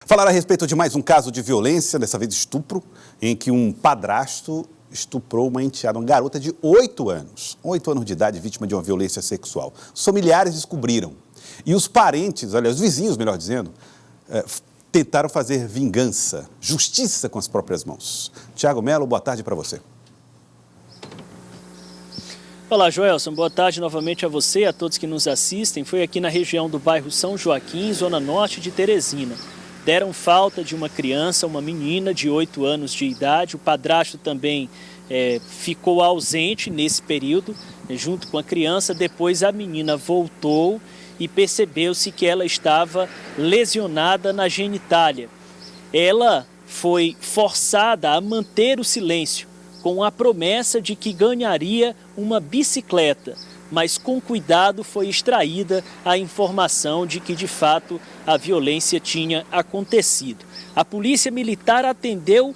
Falar a respeito de mais um caso de violência, dessa vez estupro, em que um padrasto estuprou uma enteada, uma garota de 8 anos. 8 anos de idade, vítima de uma violência sexual. Os familiares descobriram. E os parentes, aliás, os vizinhos, melhor dizendo, tentaram fazer vingança, justiça com as próprias mãos. Tiago Melo, boa tarde para você. Olá, Joelson. Boa tarde novamente a você e a todos que nos assistem. Foi aqui na região do bairro São Joaquim, zona norte de Teresina. Deram falta de uma criança, uma menina de 8 anos de idade. O padrasto também ficou ausente nesse período, junto com a criança. Depois a menina voltou e percebeu-se que ela estava lesionada na genitália. Ela foi forçada a manter o silêncio, com a promessa de que ganharia uma bicicleta, mas com cuidado foi extraída a informação de que de fato a violência tinha acontecido. A Polícia Militar atendeu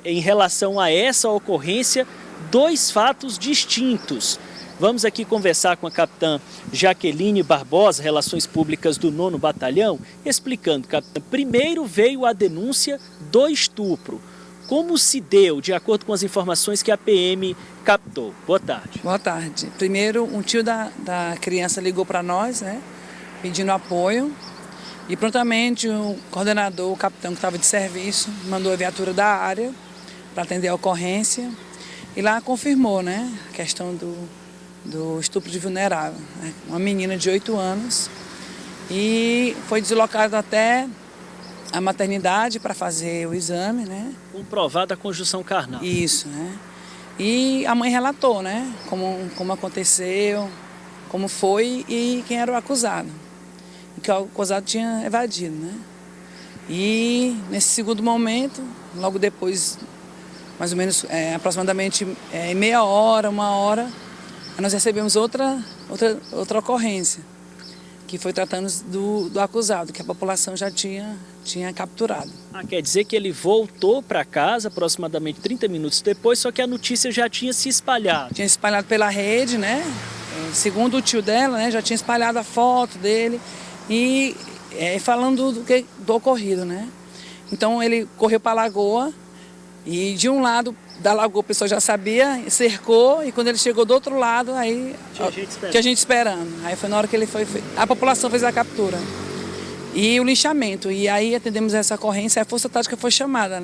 em relação a essa ocorrência 2 fatos distintos. Vamos aqui conversar com a capitã Jaqueline Barbosa, Relações Públicas do 9º Batalhão, explicando, capitã, primeiro veio a denúncia do estupro. Como se deu, de acordo com as informações que a PM captou? Boa tarde. Boa tarde. Primeiro, um tio da criança ligou para nós, pedindo apoio. E prontamente o coordenador, o capitão que estava de serviço, mandou a viatura da área para atender a ocorrência. E lá confirmou, a questão do estupro de vulnerável. Uma menina de 8 anos. E foi deslocado até a maternidade para fazer o exame, Comprovada a conjunção carnal. Isso, E a mãe relatou, como aconteceu, como foi e quem era o acusado. E que o acusado tinha evadido, E nesse segundo momento, logo depois, mais ou menos, aproximadamente meia hora, 1 hora, nós recebemos outra ocorrência, que foi tratando do acusado, que a população já tinha capturado. Quer dizer que ele voltou para casa aproximadamente 30 minutos depois, só que a notícia já tinha se espalhado. Tinha espalhado pela rede, Segundo o tio dela, já tinha espalhado a foto dele e falando do ocorrido, Então ele correu para a lagoa e de um lado da lagoa a pessoa já sabia, cercou, e quando ele chegou do outro lado, aí tinha gente esperando. Aí foi na hora que ele foi, a população fez a captura. E o linchamento. E aí atendemos essa ocorrência, a Força Tática foi chamada,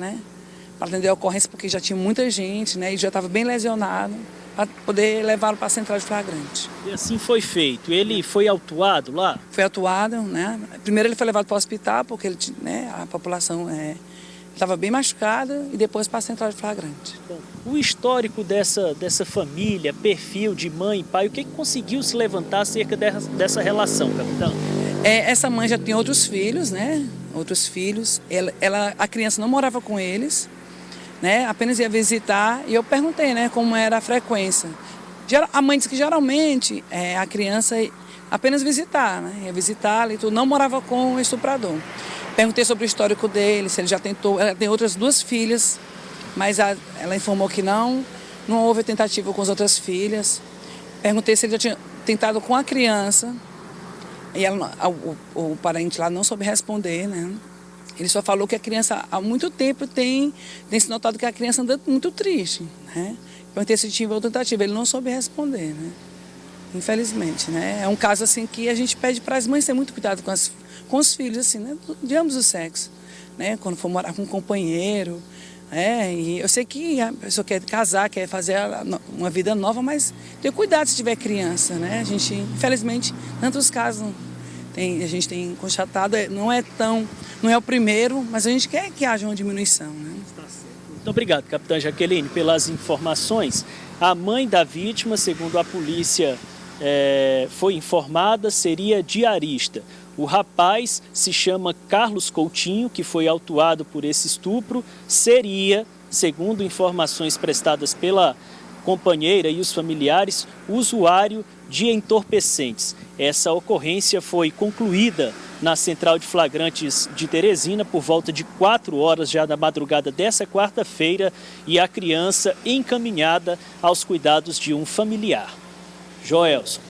para atender a ocorrência, porque já tinha muita gente, e já estava bem lesionado, para poder levá-lo para a central de flagrante. E assim foi feito. Ele foi autuado lá? Foi autuado, Primeiro ele foi levado para o hospital, porque ele, a população estava bem machucada, e depois para a central de flagrante. Bom, o histórico dessa família, perfil de mãe e pai, o que conseguiu se levantar acerca dessa relação, capitão? Essa mãe já tinha outros filhos, Outros filhos. A criança não morava com eles, Apenas ia visitar, e eu perguntei, como era a frequência. A mãe disse que geralmente a criança apenas visitar, ia visitá-la e tudo, não morava com o estuprador. Perguntei sobre o histórico dele, se ele já tentou. Ela tem outras 2 filhas, mas ela informou que não houve tentativa com as outras filhas. Perguntei se ele já tinha tentado com a criança, e o parente lá não soube responder, Ele só falou que a criança há muito tempo tem se notado que a criança anda muito triste, Perguntei se tinha outra tentativa, ele não soube responder, Infelizmente, É um caso assim que a gente pede para as mães ter muito cuidado com os filhos, assim, de ambos os sexos, Quando for morar com um companheiro, E eu sei que a pessoa quer casar, quer fazer uma vida nova, mas ter cuidado se tiver criança, A gente, infelizmente, tantos casos a gente tem constatado, não é o primeiro, mas a gente quer que haja uma diminuição, Muito obrigado, capitã Jaqueline, pelas informações. A mãe da vítima, segundo a polícia foi informada, seria diarista. O rapaz se chama Carlos Coutinho, que foi autuado por esse estupro, seria, segundo informações prestadas pela companheira e os familiares, usuário de entorpecentes. Essa ocorrência foi concluída na Central de Flagrantes de Teresina por volta de 4 horas já da madrugada dessa quarta-feira, e a criança encaminhada aos cuidados de um familiar. Joelson.